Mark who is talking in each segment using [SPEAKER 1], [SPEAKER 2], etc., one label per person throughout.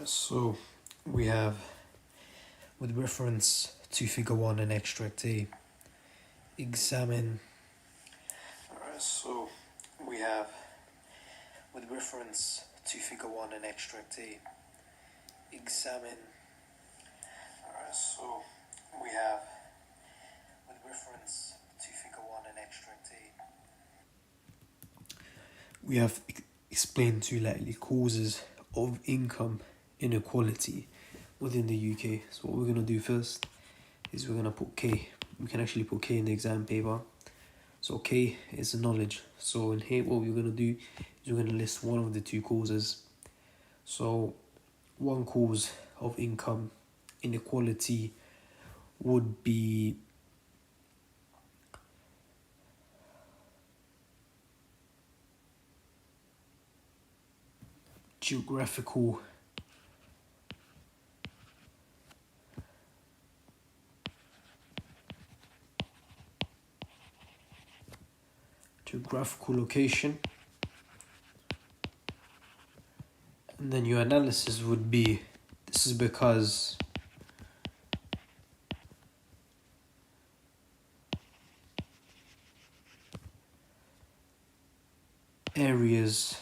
[SPEAKER 1] So we have, with reference to figure 1 and extract A, examine. So we have, with reference to figure 1 and extract A, examine. So we have, with reference to figure 1 and extract A, we have explained two likely causes of income inequality within the UK. So what we're going to do first is we're going to put K. We can actually put K in the exam paper. So K is the knowledge. So in here what we're going to do is we're going to list one of the two causes. So one cause of income inequality would be geographical location. And then your analysis would be, this is because areas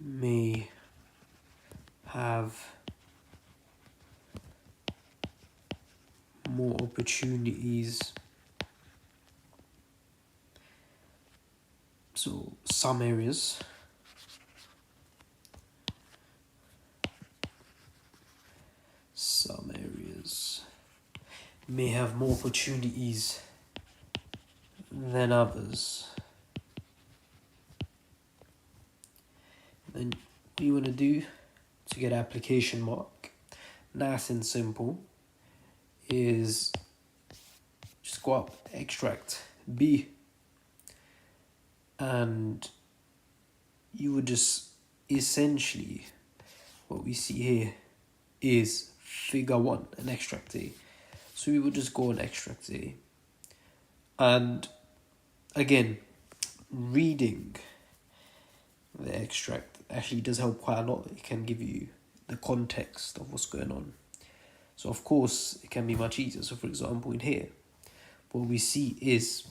[SPEAKER 1] may have more opportunities. So some areas may have more opportunities than others. Then what you want to do to get application mark, nice and simple, is just go up, extract B, and you would just essentially, what we see here is figure 1 and extract A. So we would just go and extract A. And again, reading the extract actually does help quite a lot. It can give you the context of what's going on. So of course, it can be much easier. So for example, in here, what we see is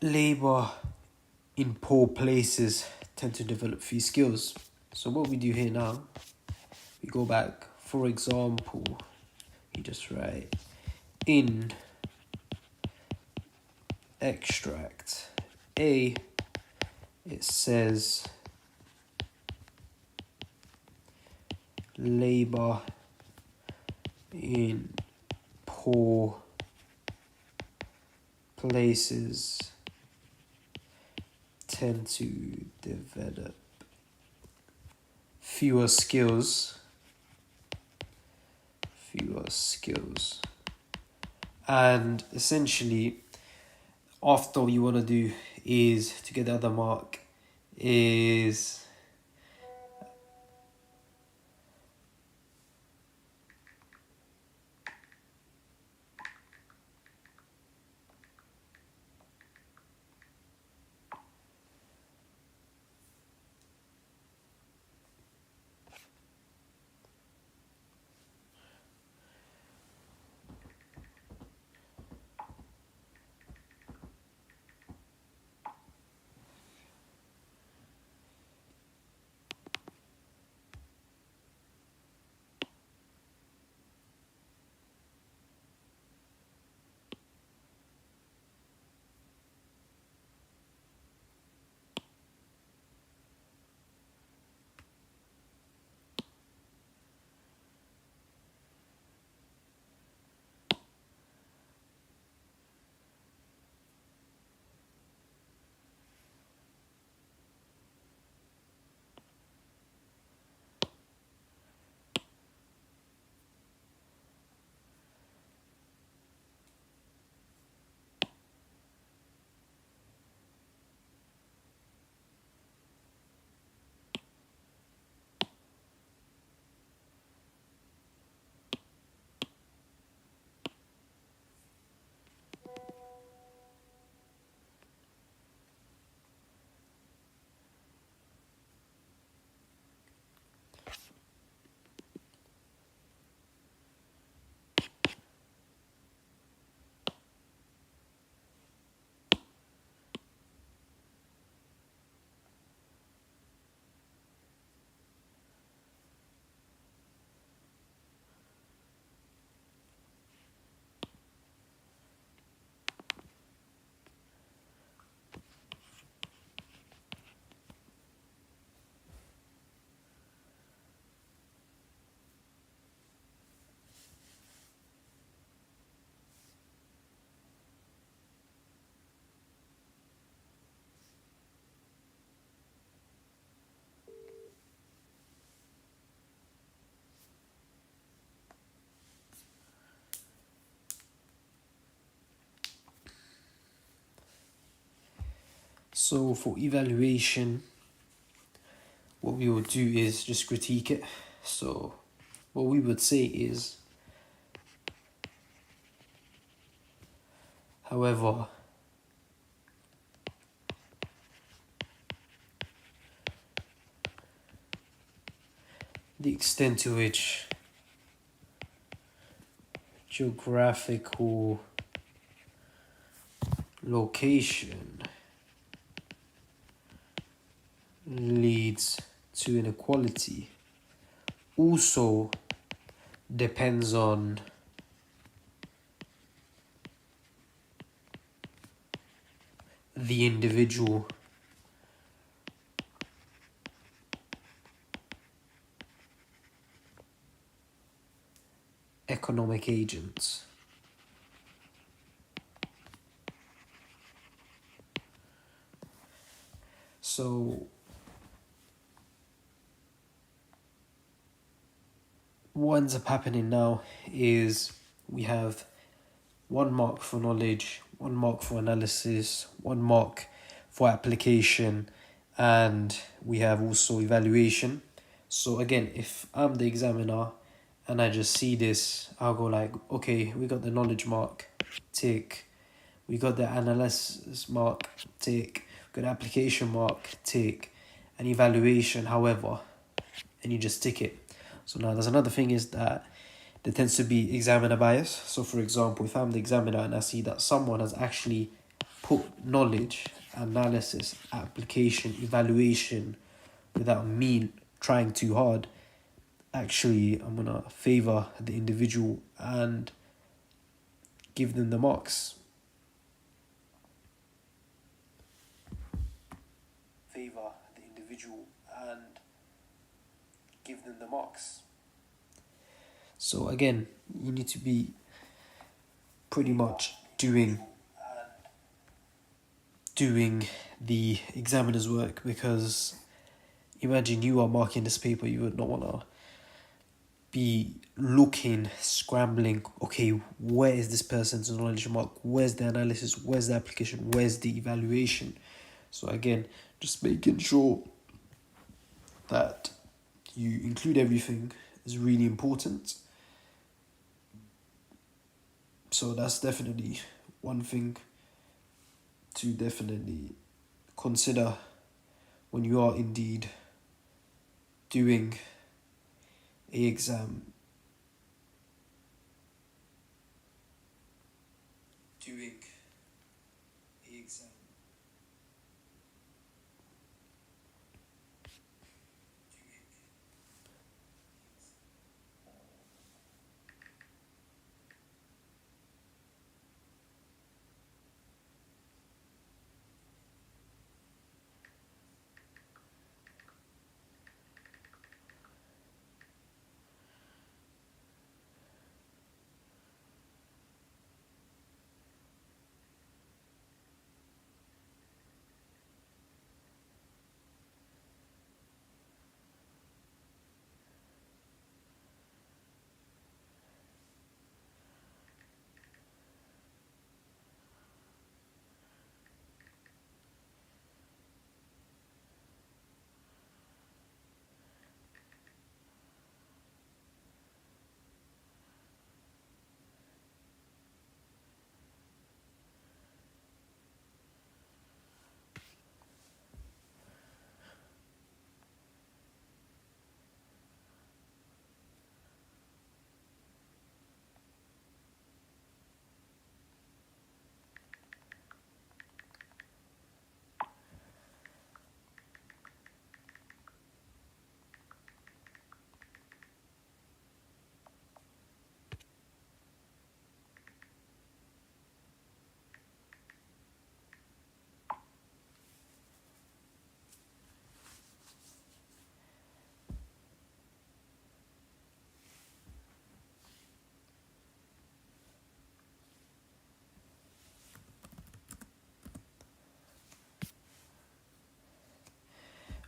[SPEAKER 1] labour in poor places tend to develop few skills. So what we do here now, we go back, for example, you just write in extract A, it says labour in poor places tend to develop fewer skills. And essentially, after what you want to do is, to get the other mark, is So for evaluation, what we would do is just critique it. So what we would say is, however, the extent to which geographical location leads to inequality also depends on the individual economic agents. So what ends up happening now is we have 1 mark for knowledge, 1 mark for analysis, 1 mark for application, and we have also evaluation. So again, if I'm the examiner and I just see this, I'll go like, okay, we got the knowledge mark, tick. We got the analysis mark, tick. We got the application mark, tick. And evaluation, however, and you just tick it. So now there's another thing is that there tends to be examiner bias. So for example, if I'm the examiner and I see that someone has actually put knowledge, analysis, application, evaluation without me trying too hard, actually I'm going to favor the individual and give them the marks. Favor the individual and give them the marks. So again, you need to be pretty much doing the examiner's work, because imagine you are marking this paper, you would not want to be looking, scrambling, okay, where is this person's knowledge mark, where's the analysis, where's the application, where's the evaluation. So again, just making sure that you include everything is really important. So that's definitely one thing to definitely consider when you are indeed doing a exam.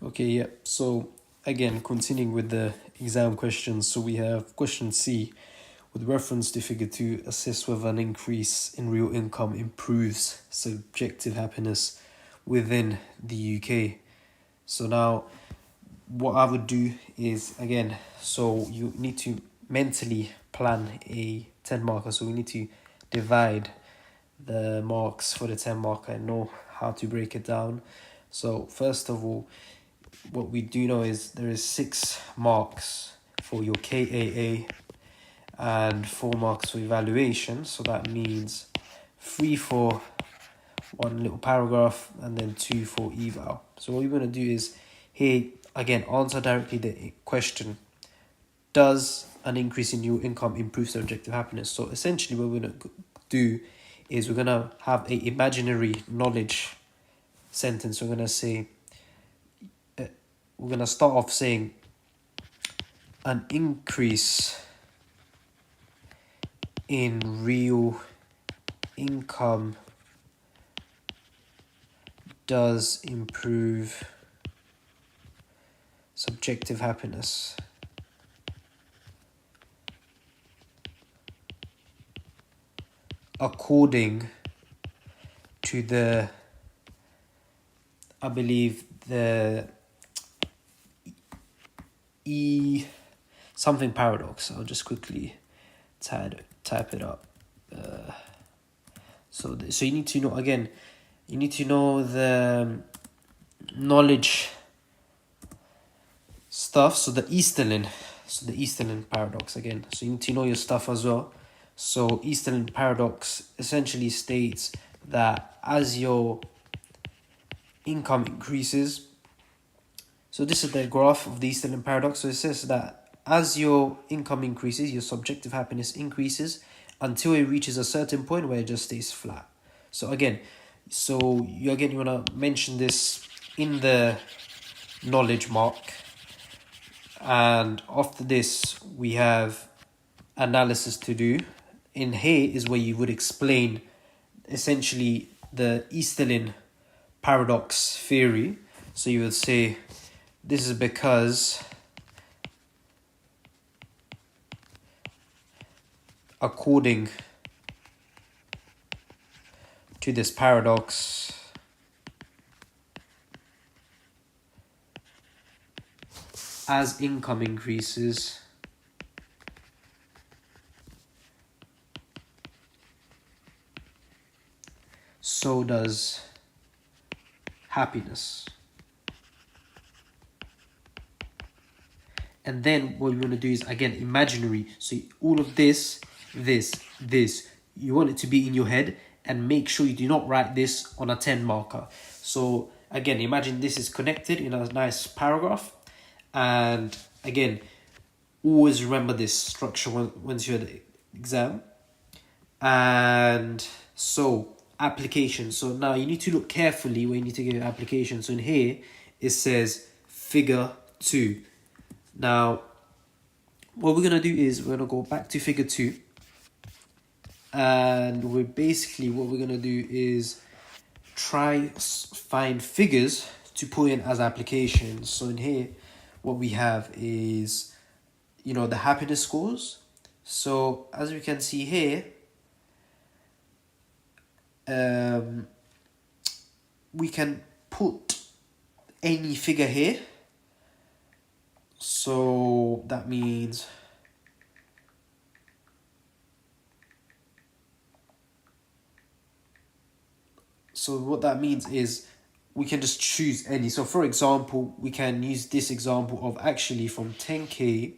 [SPEAKER 1] Okay, yeah. So again, continuing with the exam questions. So we have question C. With reference to figure 2, assess whether an increase in real income improves subjective happiness within the UK. So now what I would do is, again, so you need to mentally plan a 10 marker. So we need to divide the marks for the 10 marker and know how to break it down. So first of all, what we do know is there is 6 marks for your KAA and 4 marks for evaluation. So that means 3 for one little paragraph and then 2 for eval. So what we're going to do is here, again, answer directly the question: does an increase in your income improve subjective happiness? So essentially what we're going to do is we're going to have a imaginary knowledge sentence. We're going to say, we're going to start off saying an increase in real income does improve subjective happiness. According to the, I believe, the something paradox. I'll just quickly type it up. So you need to know, again, you need to know the knowledge stuff. So the Easterlin paradox again. So you need to know your stuff as well. So Easterlin paradox essentially states that as your income increases, so this is the graph of the Easterlin paradox. So it says that as your income increases, your subjective happiness increases until it reaches a certain point where it just stays flat. So again, you want to mention this in the knowledge mark. And after this, we have analysis to do. In here is where you would explain essentially the Easterlin paradox theory. So you would say, this is because according to this paradox, as income increases, so does happiness. And then what we want to do is, again, imaginary. So all of this, you want it to be in your head, and make sure you do not write this on a 10 marker. So again, imagine this is connected in a nice paragraph. And again, always remember this structure once you're at the exam. And so application. So now you need to look carefully when you need to give your application. So in here, it says figure 2. Now, what we're going to do is we're going to go back to figure 2. And what we're going to do is try find figures to put in as applications. So in here, what we have is, the happiness scores. So as we can see here, we can put any figure here. So that means what that means is we can just choose any. So for example, we can use this example of actually from 10k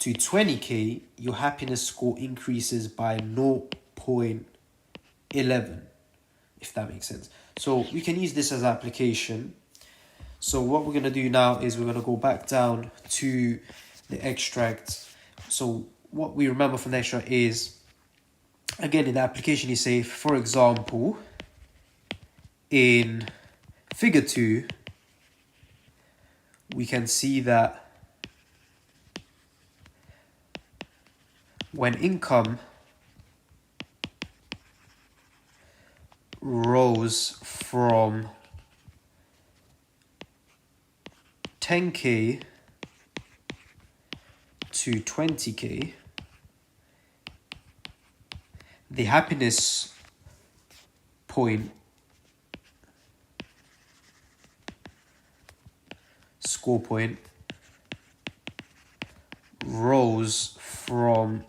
[SPEAKER 1] to 20k, your happiness score increases by 0.11, if that makes sense. So we can use this as application. So what we're going to do now is we're going to go back down to the extract. So what we remember from the extract is, again, in the application, you say, for example, in figure 2, we can see that when income rose from 10k to 20k, the happiness point score point rose from,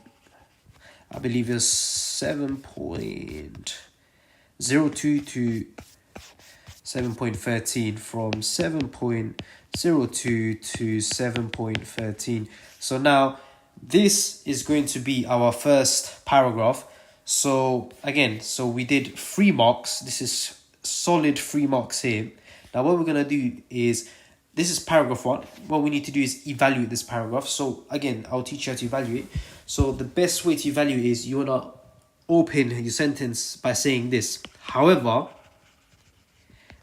[SPEAKER 1] I believe it's 7.02 to 7.13, from 7.02 to 7.13. So now this is going to be our first paragraph. So again, so we did 3 marks. This is solid 3 marks here. Now what we're going to do is, this is paragraph 1. What we need to do is evaluate this paragraph. So again, I'll teach you how to evaluate. So the best way to evaluate is you want to open your sentence by saying this: however,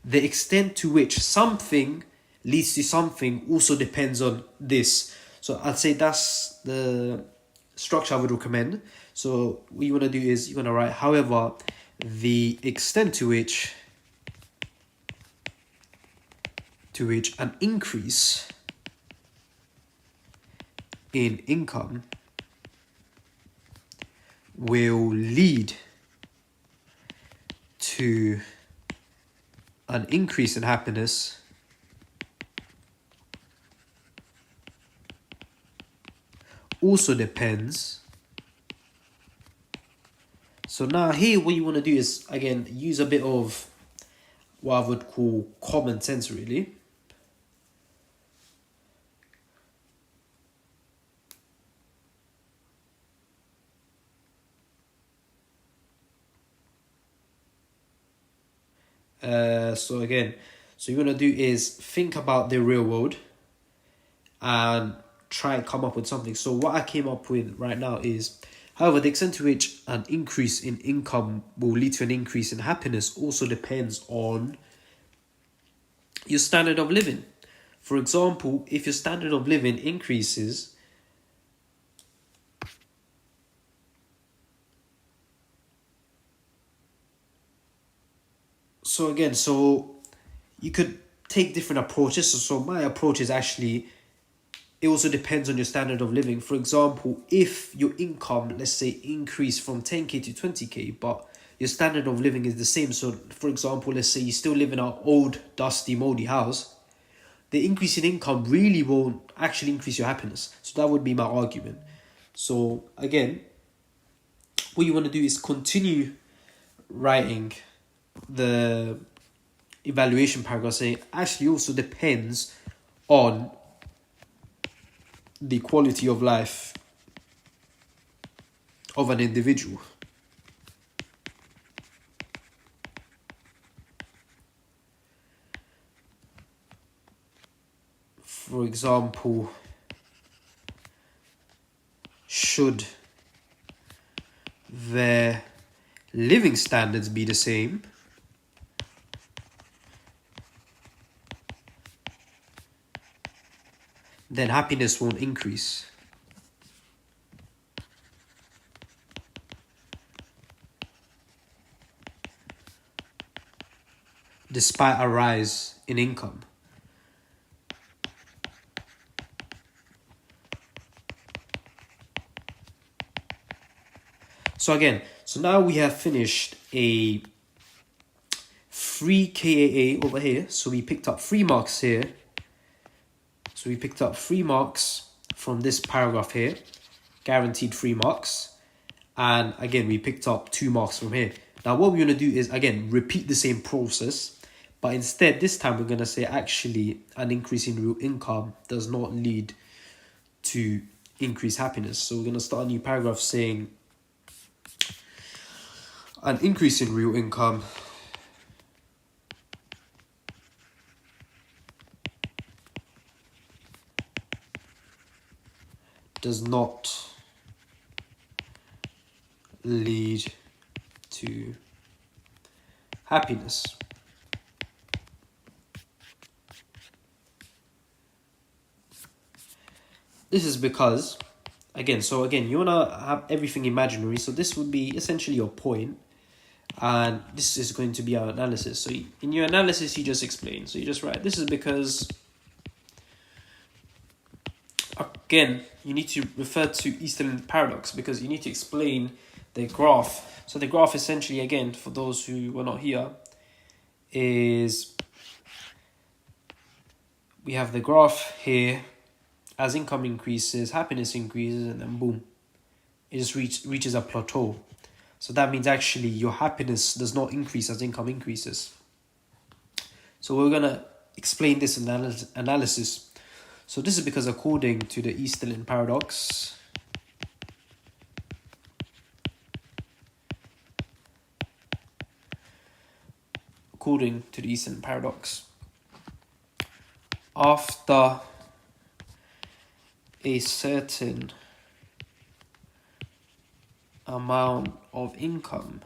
[SPEAKER 1] the extent to which something leads to something also depends on this. So I'd say that's the structure I would recommend. So what you want to do is you're going to write, however, the extent to which an increase in income will lead to an increase in happiness also depends. So now here what you want to do is, again, use a bit of what I would call common sense, really. So you want to do is think about the real world and try and come up with something. So what I came up with right now is, however, the extent to which an increase in income will lead to an increase in happiness also depends on your standard of living. For example, if your standard of living increases, so you could take different approaches. So my approach is actually, it also depends on your standard of living. For example, if your income, let's say, increase from 10k to 20k, but your standard of living is the same. So for example, let's say you still live in an old, dusty, moldy house, the increase in income really won't actually increase your happiness. So that would be my argument. So again, what you want to do is continue writing the evaluation paragraph saying, actually also depends on the quality of life of an individual. For example, should their living standards be the same, then happiness won't increase. Despite a rise in income. So now we have finished a 3 KAA over here. So we picked up 3 marks here. So we picked up 3 marks from this paragraph here, guaranteed 3 marks. And again, we picked up 2 marks from here. Now what we're going to do is, again, repeat the same process. But instead, this time we're going to say, actually, an increase in real income does not lead to increased happiness. So we're going to start a new paragraph saying, an increase in real income does not lead to happiness. This is because, again, you want to have everything imaginary. So this would be essentially your point. And this is going to be our analysis. So in your analysis, you just explain. So you just write, this is because, again, you need to refer to Eastern paradox because you need to explain the graph. So the graph essentially, again, for those who were not here, is we have the graph here. As income increases, happiness increases, and then boom, it just reaches a plateau. So that means actually your happiness does not increase as income increases. So we're going to explain this analysis. So this is because according to the Easterlin paradox, after a certain amount of income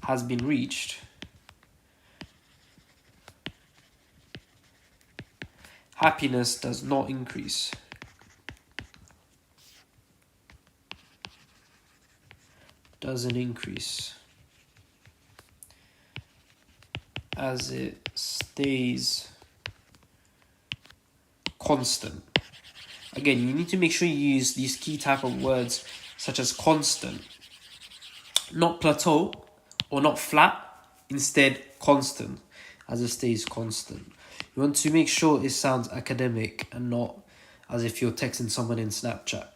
[SPEAKER 1] has been reached, happiness does not increase. Doesn't increase. As it stays constant. Again, you need to make sure you use these key type of words such as constant. Not plateau or not flat, instead constant, as it stays constant. You want to make sure it sounds academic and not as if you're texting someone in Snapchat.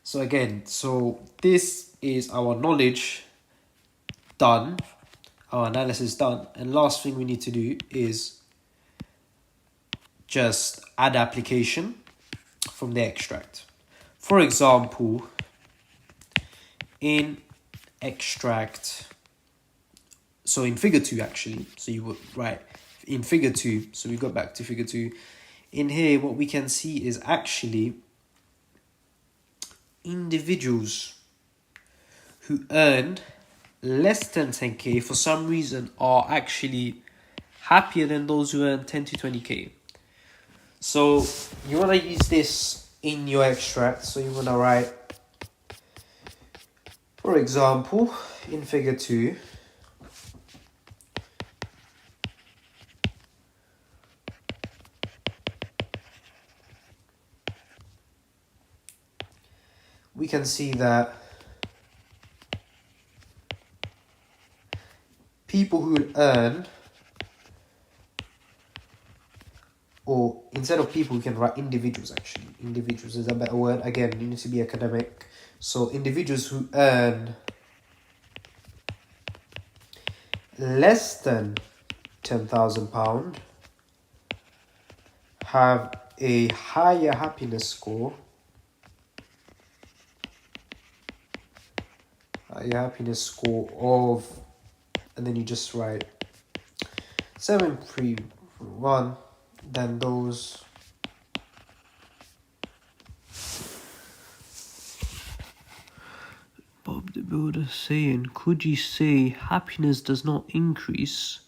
[SPEAKER 1] So again, this is our knowledge done, our analysis done, and last thing we need to do is just add application from the extract. For example, in extract, so in figure 2 actually, so you would write in figure 2, so we go back to figure 2. In here, what we can see is actually individuals who earned less than 10k for some reason are actually happier than those who earn 10 to 20k. So you want to use this in your extract. So you want to write, for example, in figure 2, we can see that people who earn, or instead of people, we can write individuals actually. Individuals is a better word. Again, you need to be academic. So individuals who earn less than £10,000 have a higher happiness score. Of, and then you just write 731 than those Bob the Builder saying, could you say happiness does not increase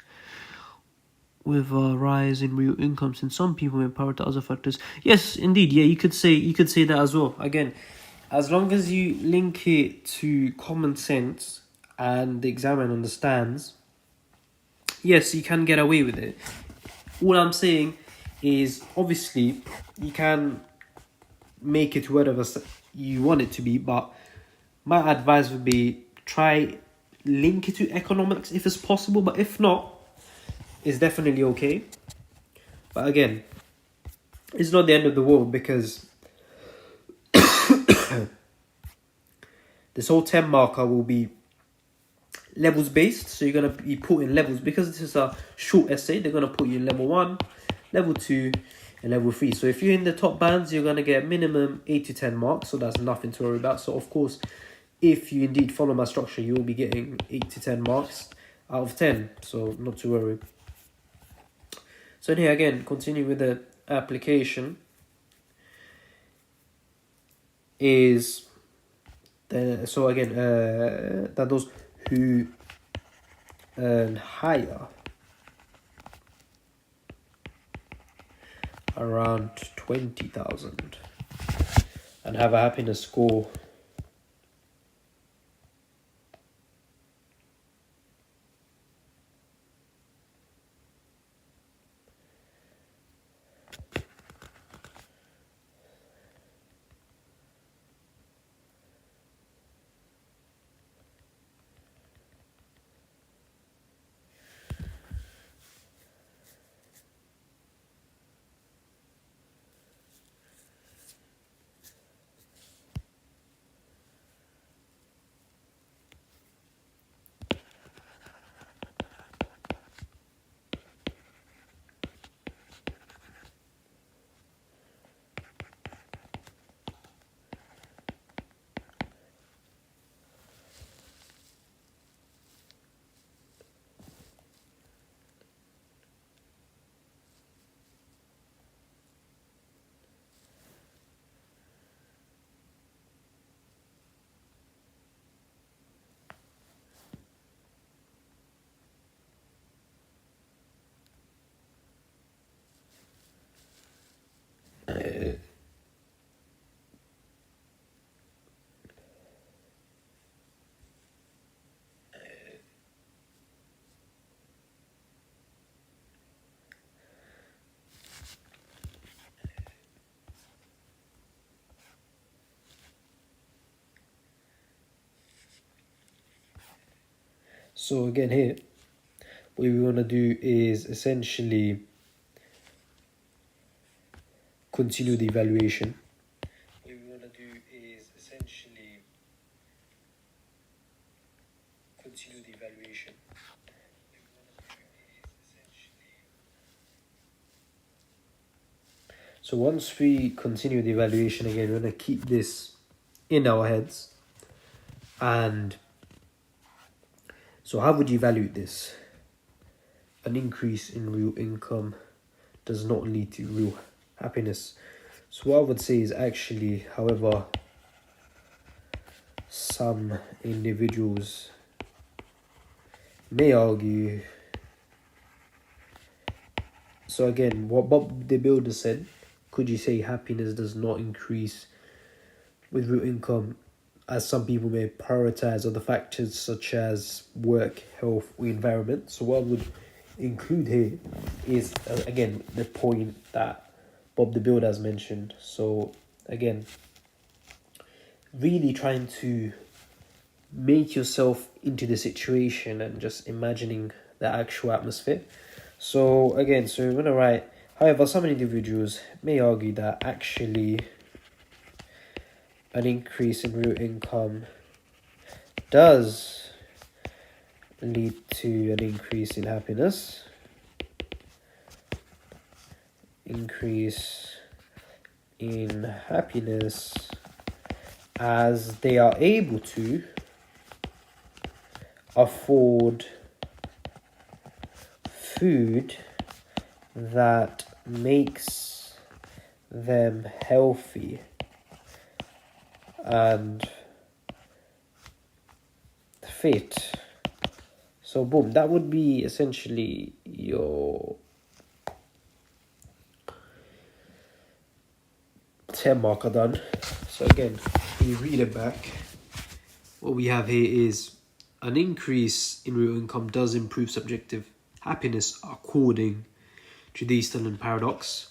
[SPEAKER 1] with a rise in real income since some people may prioritize other factors? Yes, indeed. Yeah, you could say that as well. Again, as long as you link it to common sense and the examiner understands, yes, you can get away with it. All I'm saying is, obviously, you can make it whatever you want it to be, but my advice would be try link it to economics if it's possible, but if not, it's definitely okay. But again, it's not the end of the world, because this whole 10 marker will be levels based. So you're going to be put in levels, because this is a short essay. They're going to put you in level 1, level 2, and level 3. So if you're in the top bands, you're going to get minimum 8 to 10 marks. So that's nothing to worry about. So of course, if you indeed follow my structure, you'll be getting 8 to 10 marks out of 10. So not to worry. So here again, continue with the application. Is that those who earn higher, around 20,000, and have a happiness score So again here, what we want to do is essentially continue the evaluation. So once we continue the evaluation again, we're going to keep this in our heads. And so how would you evaluate this? An increase in real income does not lead to real happiness. So what I would say is actually, however, some individuals may argue. So again, what Bob the Builder said, could you say happiness does not increase with real income, as some people may prioritize other factors such as work, health, or environment? So what I would include here is, again, the point that Bob the Builder has mentioned. So again, really trying to make yourself into the situation and just imagining the actual atmosphere. So again, so we're going to write, however, some individuals may argue that actually an increase in real income does lead to an increase in happiness. Increase in happiness as they are able to afford food that makes them healthy and fit. So boom, that would be essentially your 10 marker done. So again, when you read it back, what we have here is an increase in real income does improve subjective happiness according to the Easterlin paradox.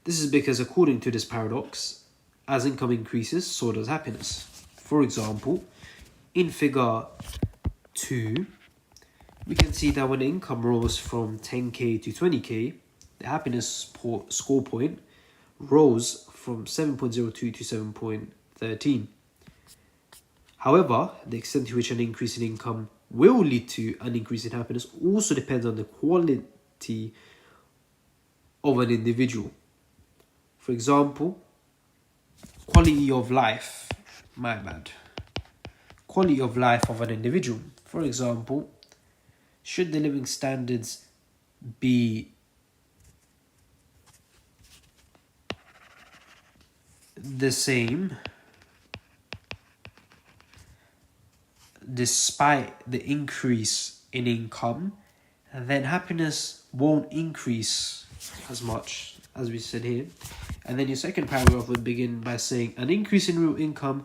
[SPEAKER 1] This is because according to this paradox, as income increases, so does happiness. For example, in figure 2, we can see that when income rose from 10k to 20k, the happiness score point rose from 7.02 to 7.13. However, the extent to which an increase in income will lead to an increase in happiness also depends on the quality of an individual. For example, quality of life, quality of life of an individual. For example, should the living standards be the same despite the increase in income, then happiness won't increase as much as we said here. And then your second paragraph would begin by saying an increase in real income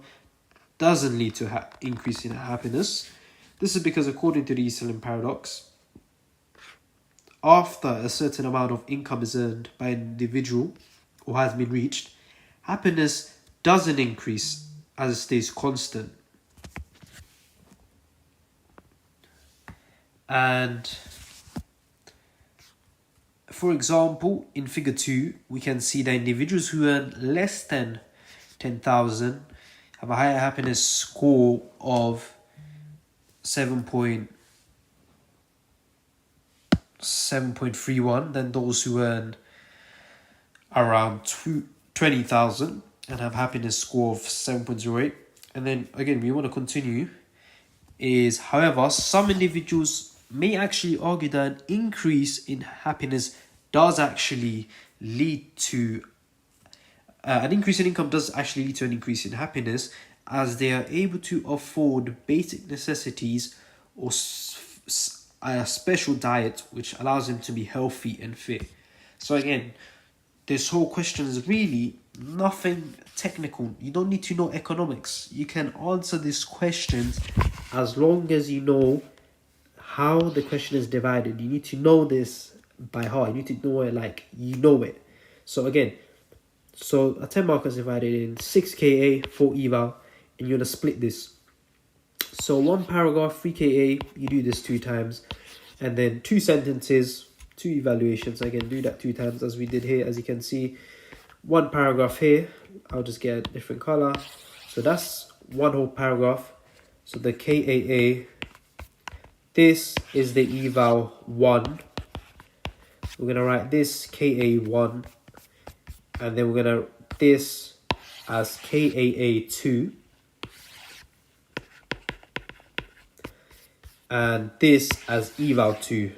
[SPEAKER 1] doesn't lead to increase in happiness. This is because according to the Easterlin paradox, after a certain amount of income is earned by an individual or has been reached, happiness doesn't increase as it stays constant. And for example, in figure 2, we can see that individuals who earn less than 10,000 have a higher happiness score of 7.31 than those who earn around 20,000 and have happiness score of 7.08. And then again, we want to continue is, however, some individuals may actually argue that an increase in happiness does actually lead to an increase in income does actually lead to an increase in happiness as they are able to afford basic necessities or a special diet which allows them to be healthy and fit. So again, this whole question is really nothing technical. You don't need to know economics. You can answer these questions as long as you know how the question is divided. You need to know this by heart. You need to know it like you know it. So again, so a 10 marker is divided in 6 KA, 4 eval, and you're going to split this. So one paragraph, 3 KA, you do this 2 times. And then 2 sentences, 2 evaluations. Again, do that 2 times as we did here. As you can see, 1 paragraph here. I'll just get a different color. So that's 1 whole paragraph. So the KAA, this is the eval 1. We're going to write this KA1. And then we're going to this as KAA2. And this as eval 2.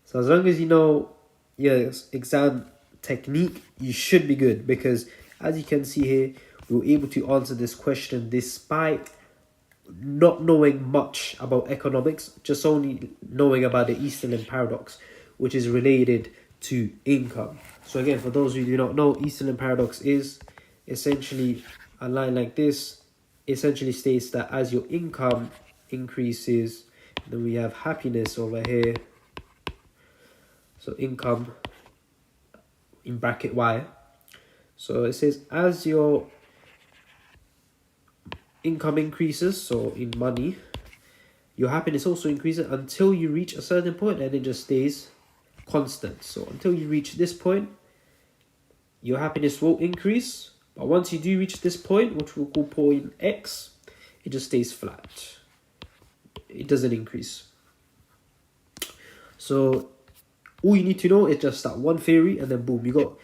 [SPEAKER 1] So as long as you know your exam technique, you should be good, because as you can see here, we were able to answer this question despite not knowing much about economics, just only knowing about the Easterlin paradox, which is related to income. So again, for those who do not know, Easterlin paradox is essentially a line like this. Essentially states that as your income increases, then we have happiness over here. So income in bracket Y. So it says as your income increases, so in money, your happiness also increases until you reach a certain point, and it just stays constant. So until you reach this point, your happiness will increase. But once you do reach this point, which we'll call point X, it just stays flat. It doesn't increase. So all you need to know is just that one theory, and then boom, you got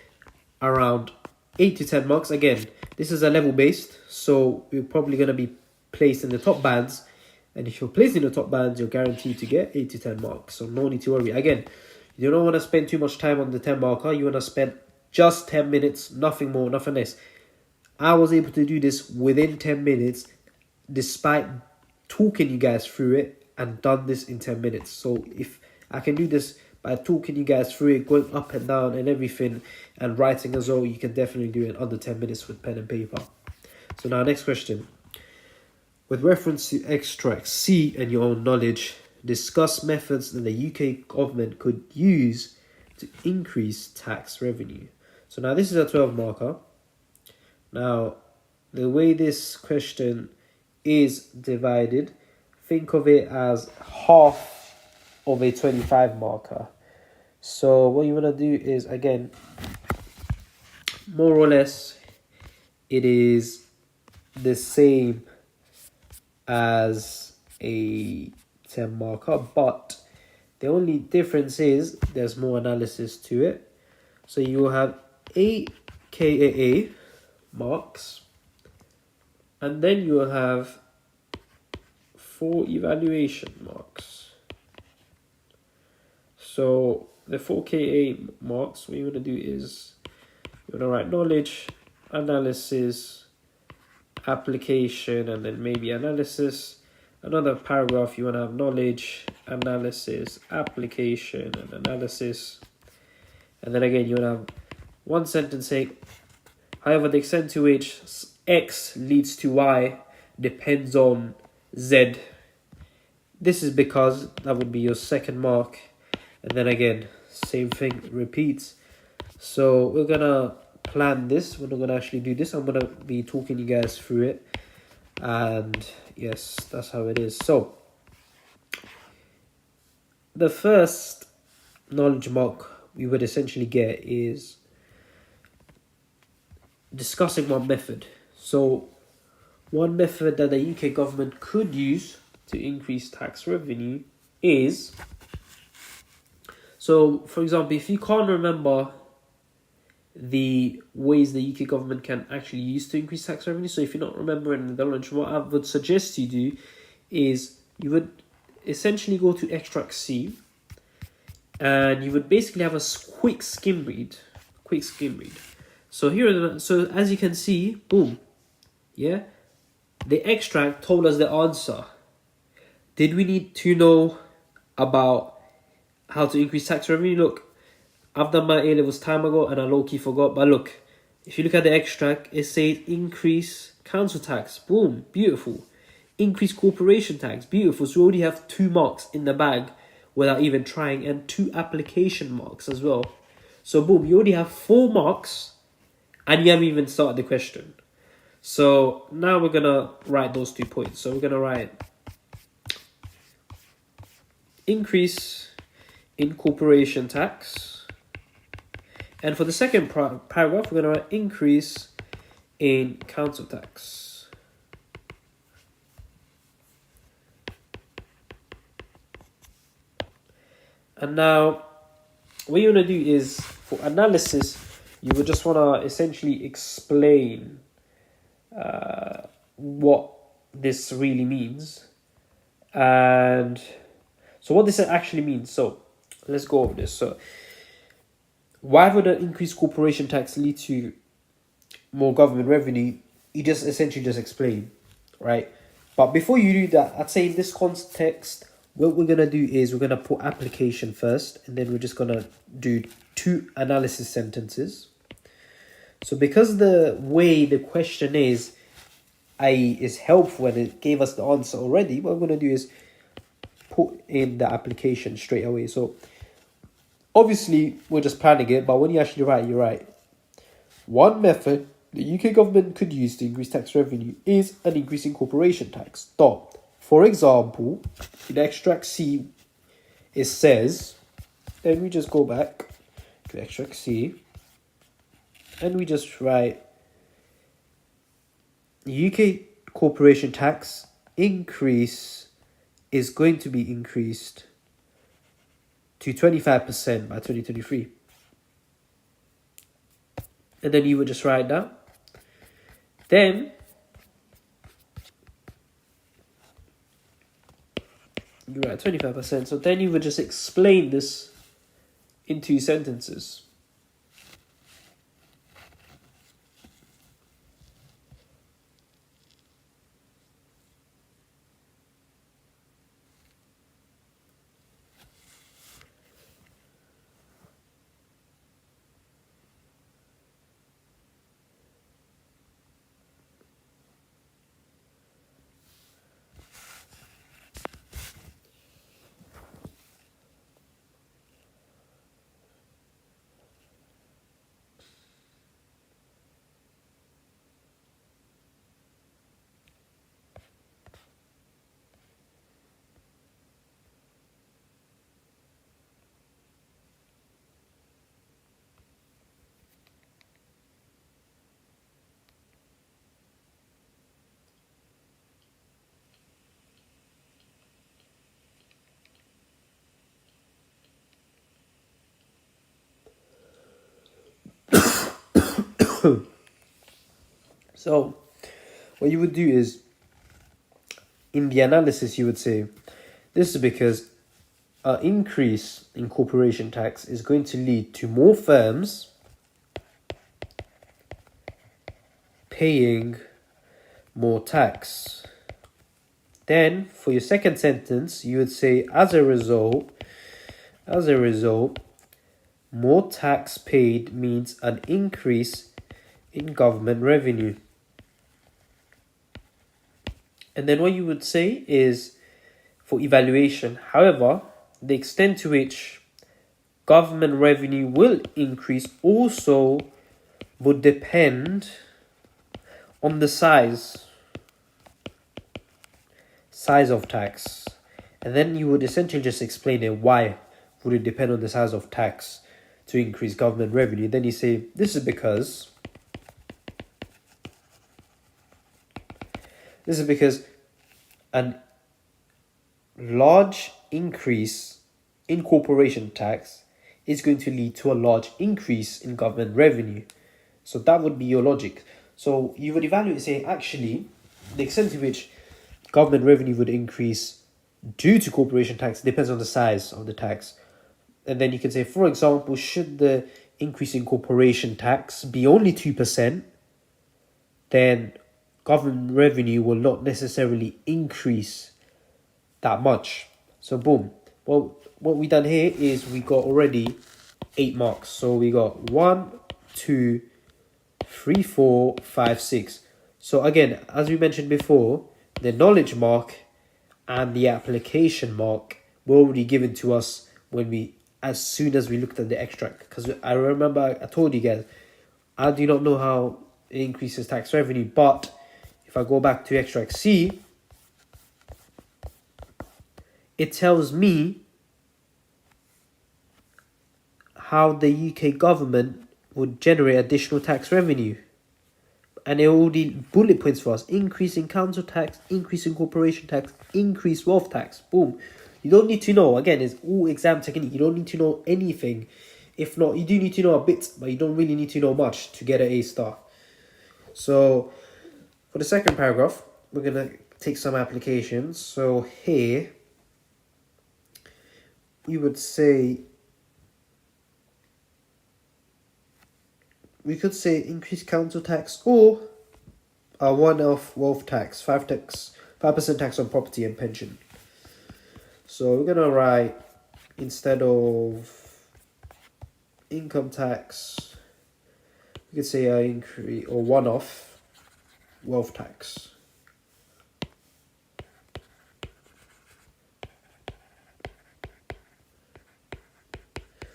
[SPEAKER 1] around 8 to 10 marks. Again, this is a level based, so you're probably going to be placed in the top bands. And if you're placed in the top bands, you're guaranteed to get 8 to 10 marks. So no need to worry. Again, you don't want to spend too much time on the 10 marker. You want to spend just 10 minutes, nothing more, nothing less. I was able to do this within 10 minutes, despite talking you guys through it, and done this in 10 minutes. So if I can do this by talking you guys through it, going up and down and everything, and writing as well, you can definitely do it in under 10 minutes with pen and paper. So now, next question. With reference to extract C and your own knowledge, discuss methods that the UK government could use to increase tax revenue. So now this is a 12 marker. Now, the way this question is divided, think of it as half of a 25 marker. So what you want to do is, again, more or less, it is the same as a 10 marker, but the only difference is there's more analysis to it. So you will have 8 KAA marks, and then you will have 4 evaluation marks. So the 4 KA marks, what you want to do is you want to write knowledge, analysis, application, and then maybe analysis. Another paragraph, you want to have knowledge, analysis, application, and analysis. And then again, you want to have one sentence saying, however, the extent to which X leads to Y depends on Z. This is because that would be your second mark. And then again, same thing repeats. So we're going to plan this. We're not going to actually do this. I'm going to be talking you guys through it. And yes, that's how it is. So the first knowledge mark we would essentially get is discussing one method. So one method that the UK government could use to increase tax revenue is, so for example, if you can't remember the ways the UK government can actually use to increase tax revenue, so if you're not remembering the knowledge, what I would suggest you do is you would essentially go to extract C, and you would basically have a quick skim read. So here, so as you can see, boom, yeah, the extract told us the answer. Did we need to know about how to increase tax revenue? Look, I've done my A-levels time ago and I low-key forgot. But look, if you look at the extract, it says increase council tax. Boom, beautiful. Increase corporation tax. Beautiful. So we already have 2 marks in the bag without even trying, and 2 application marks as well. So boom, you already have 4 marks and you haven't even started the question. So now we're going to write those 2 points. So we're going to write increase in corporation tax. And for the second paragraph, we're going to write increase in council tax. And now what you want to do is, for analysis, you would just want to essentially explain what this really means. And so what this actually means. So let's go over this. So why would an increased corporation tax lead to more government revenue? You just essentially just explain, right? But before you do that, I'd say in this context, what we're going to do is we're going to put application first, and then we're just going to do 2 analysis sentences. So because the way the question is helpful and it gave us the answer already, what I'm going to do is put in the application straight away. So obviously we're just planning it, but when you actually write, you write, one method the UK government could use to increase tax revenue is an increase in corporation tax. Dot. For example, in extract C, it says, then we just go back to extract C, and we just write UK corporation tax increase is going to be increased to 25% by 2023. And then you would just write that. Then you write 25%. So then you would just explain this in 2 sentences. So what you would do is, in the analysis, you would say, this is because an increase in corporation tax is going to lead to more firms paying more tax. Then for your second sentence, you would say, as a result, more tax paid means an increase in government revenue. And then what you would say is, for evaluation, however, the extent to which government revenue will increase also would depend on the size of tax. And then you would essentially just explain it. Why would it depend on the size of tax to increase government revenue? Then you say, this is because an large increase in corporation tax is going to lead to a large increase in government revenue. So that would be your logic. So you would evaluate and say, actually, the extent to which government revenue would increase due to corporation tax depends on the size of the tax. And then you can say, for example, should the increase in corporation tax be only 2%, then government revenue will not necessarily increase that much. So boom. Well, what we done here is we got already 8 marks. So we got 1, 2, 3, 4, 5, 6. So again, as we mentioned before, the knowledge mark and the application mark were already given to us as soon as we looked at the extract. Because I remember I told you guys, I do not know how it increases tax revenue, but if I go back to extract C, it tells me how the UK government would generate additional tax revenue. And it already bullet points for us: increase in council tax, increase in corporation tax, increase wealth tax. Boom. You don't need to know. Again, it's all exam technique. You don't need to know anything. If not, you do need to know a bit, but you don't really need to know much to get an A star. So, for the second paragraph, we're going to take some applications. So here, we would say, we could say increase council tax or a one-off wealth tax, 5% tax on property and pension. So we're gonna write, instead of income tax, we could say a increase or one-off wealth tax.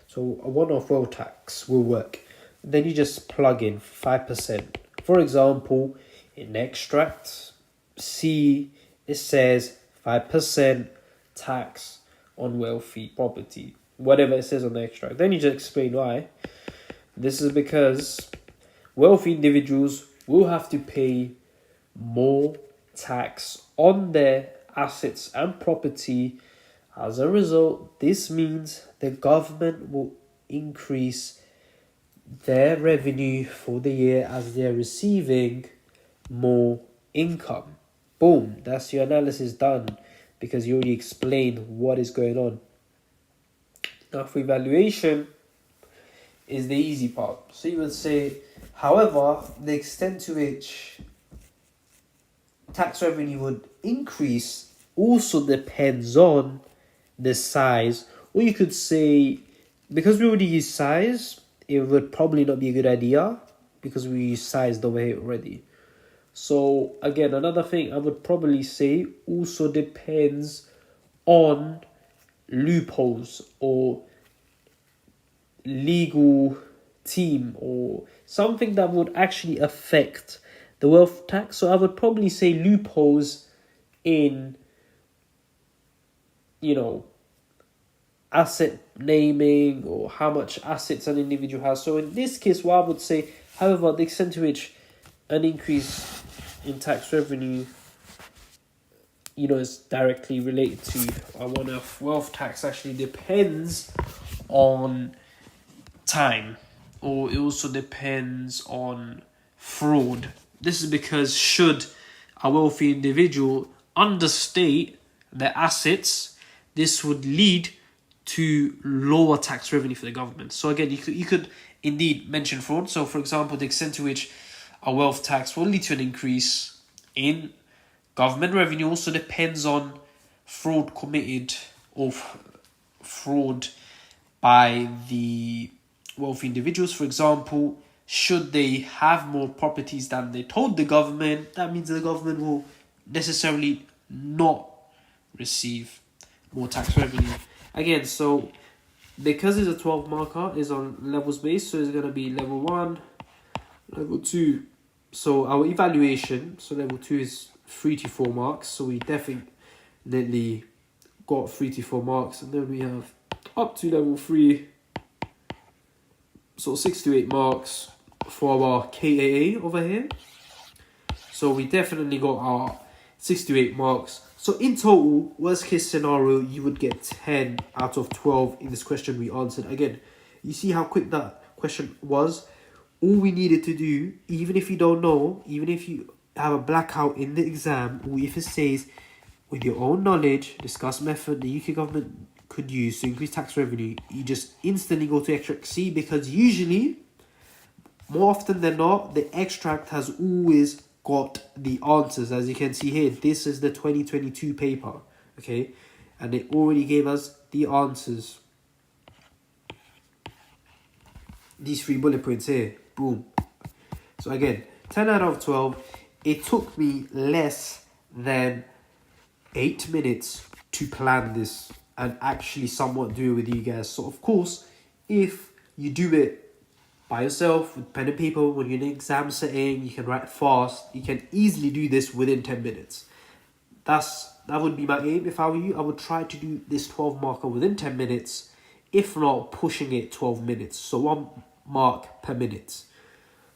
[SPEAKER 1] So a one-off wealth tax will work. Then you just plug in 5%. For example, in extract C, it says 5% tax on wealthy property. Whatever it says on the extract. Then you just explain why. This is because wealthy individuals will have to pay more tax on their assets and property. As a result, this means the government will increase their revenue for the year as they're receiving more income. Boom, that's your analysis done, because you already explained what is going on. Now for evaluation is the easy part. So you would say, however, the extent to which tax revenue would increase also depends on the size. Or you could say, because we already use size, it would probably not be a good idea because we use size over here already. So again, another thing I would probably say also depends on loopholes or legal team or something that would actually affect the wealth tax. So I would probably say loopholes in, asset naming or how much assets an individual has. So in this case, what I would say, however, the extent to which an increase in tax revenue, is directly related to a one-off wealth tax actually depends on time, or it also depends on fraud. This is because should a wealthy individual understate their assets, this would lead to lower tax revenue for the government. So again, you could indeed mention fraud. So for example, the extent to which a wealth tax will lead to an increase in government revenue also depends on fraud committed or fraud by the wealthy individuals. For example, should they have more properties than they told the government, that means the government will necessarily not receive more tax revenue. Again, so because it's a 12 marker, is on levels based, so it's going to be level 1, level 2. So our evaluation, so level 2 is 3 to 4 marks, so we definitely got 3 to 4 marks, and then we have up to level 3, so 6 to 8 marks for our KAA over here. So we definitely got our 6 to 8 marks. So in total, worst case scenario, you would get 10 out of 12 in this question we answered. Again, you see how quick that question was? All we needed to do, even if you don't know, even if you have a blackout in the exam, or if it says, with your own knowledge, discuss method the UK government could use to increase tax revenue, you just instantly go to extract C, because usually, more often than not, the extract has always got the answers. As you can see here, this is the 2022 paper, okay, and it already gave us the answers. These 3 bullet points here, boom. So again, 10 out of 12. It took me less than 8 minutes to plan this and actually somewhat do it with you guys. So of course, if you do it by yourself with pen and paper when you're in an exam setting. You can write fast. You can easily do this within 10 minutes. That would be my aim. If I were you, I would try to do this 12 marker within 10 minutes. If not, pushing it 12 minutes. So 1 mark per minute.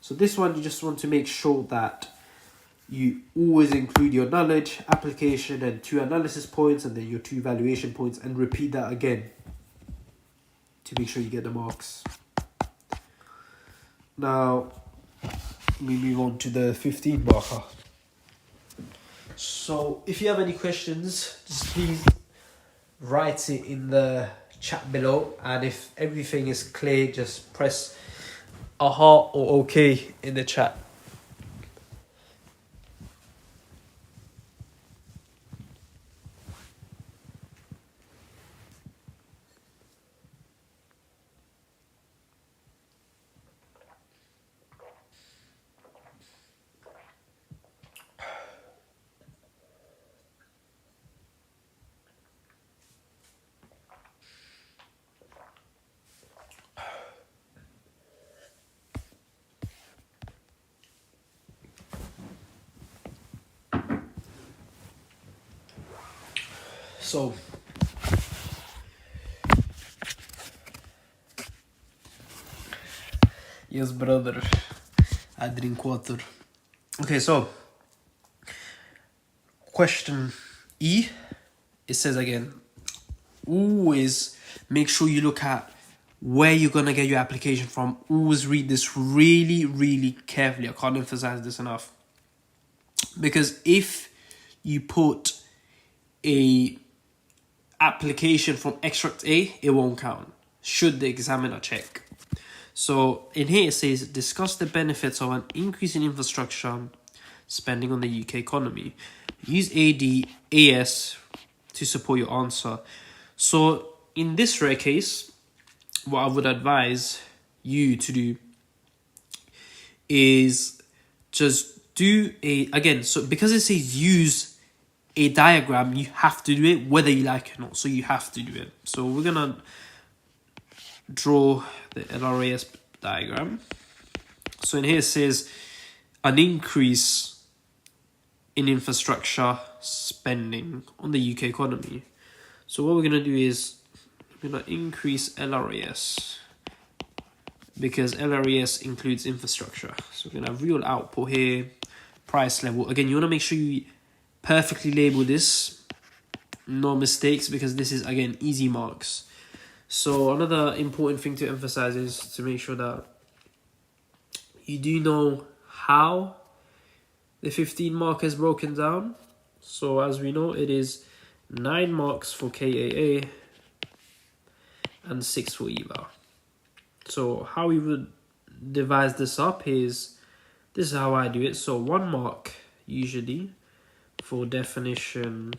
[SPEAKER 1] So this one, you just want to make sure that you always include your knowledge, application, and 2 analysis points, and then your 2 evaluation points, and repeat that again to make sure you get the marks. Now, we move on to the 15 marker. So, if you have any questions, just please write it in the chat below, and if everything is clear, just press a heart or okay in the chat. So, yes, brother, I drink water. Okay, so, question E, it says again, always make sure you look at where you're going to get your application from. Always read this really, really carefully. I can't emphasize this enough. Because if you put a application from extract A, it won't count, should the examiner check. So in here it says, discuss the benefits of an increase in infrastructure spending on the UK economy. Use AS to support your answer. So in this rare case, what I would advise you to do is just do again, so because it says use a diagram, you have to do it whether you like it or not. So you have to do it. So we're gonna draw the LRAS diagram. So in here it says an increase in infrastructure spending on the UK economy. So what we're gonna do is we're gonna increase LRAS because LRAS includes infrastructure. So we're gonna have real output here, price level. Again, you wanna make sure you perfectly label this, no mistakes, because this is, again, easy marks. So another important thing to emphasize is to make sure that you do know how the 15 mark is broken down. So as we know, it is 9 marks for KAA and 6 for eval. So how we would devise this up is, this is how I do it. So 1 mark usually for definition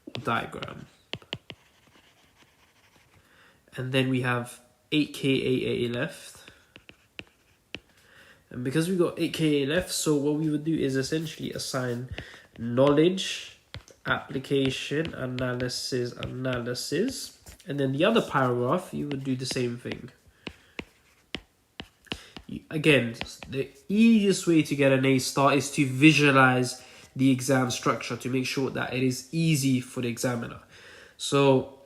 [SPEAKER 1] or diagram. And then we have 8 KAA left. And because we got 8 KAA left, so what we would do is essentially assign knowledge, application, analysis. And then the other paragraph, you would do the same thing. Again, the easiest way to get an A star is to visualize the exam structure to make sure that it is easy for the examiner. So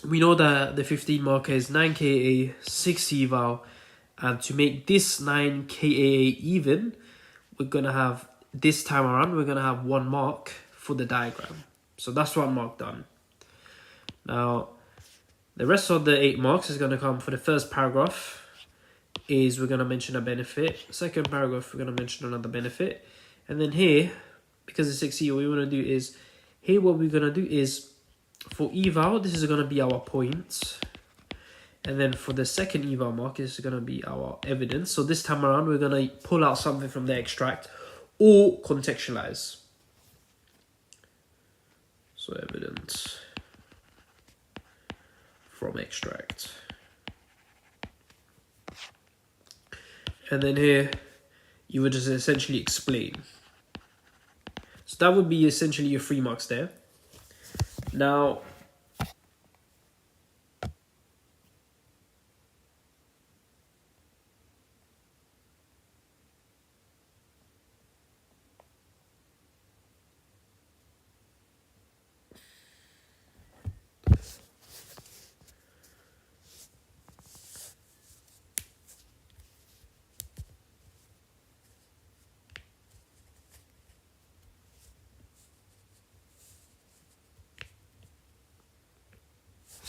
[SPEAKER 1] we know that the 15 marker is 9 KAA, 6 eval, and to make this 9 KAA even, we're going to have, this time around, we're going to have 1 mark for the diagram. So that's 1 mark done. Now, the rest of the 8 marks is going to come for the first paragraph. Is we're going to mention a benefit. Second paragraph, we're going to mention another benefit. And then here, because it's 6E, what we want to do is, here what we're going to do is, for eval, this is going to be our points. And then for the second eval mark, this is going to be our evidence. So this time around, we're going to pull out something from the extract or contextualize. So evidence from extract. And then here, you would just essentially explain. So that would be essentially your 3 marks there. Now,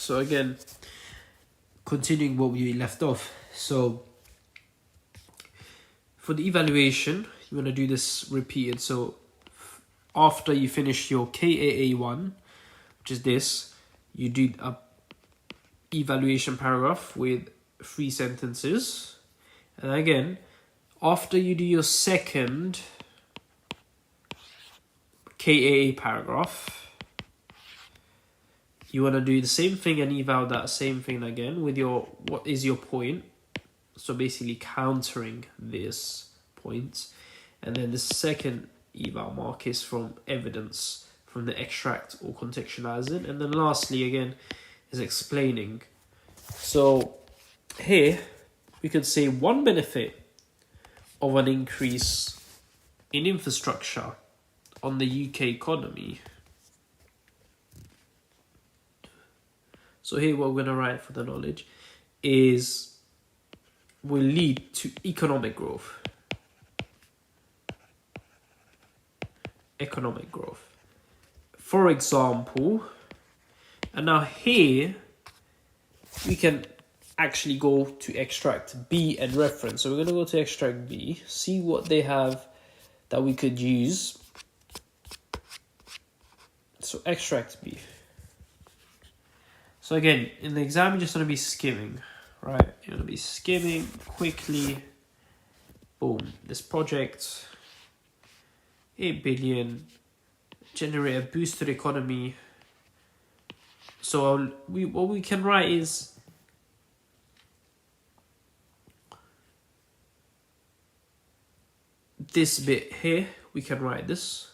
[SPEAKER 1] So again, continuing what we left off. So for the evaluation, you want to do this repeated. So after you finish your KAA1, which is this, you do a evaluation paragraph with 3 sentences. And again, after you do your second KAA paragraph, you want to do the same thing and eval that same thing again with your, what is your point? So basically countering this point. And then the second eval mark is from evidence, from the extract or contextualizing. And then lastly, again, is explaining. So here we could say one benefit of an increase in infrastructure on the UK economy. So here what we're going to write for the knowledge is will lead to economic growth. Economic growth. For example, and now here we can actually go to extract B and reference. So we're going to go to extract B, see what they have that we could use. So extract B. So again, in the exam, you're just going to be skimming, right? You're going to be skimming quickly. Boom. This project, 8 billion, generate a boost to the economy. So what we can write is this bit here. We can write this.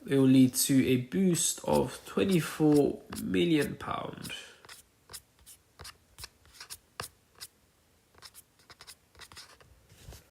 [SPEAKER 1] It will lead to a boost of £24 million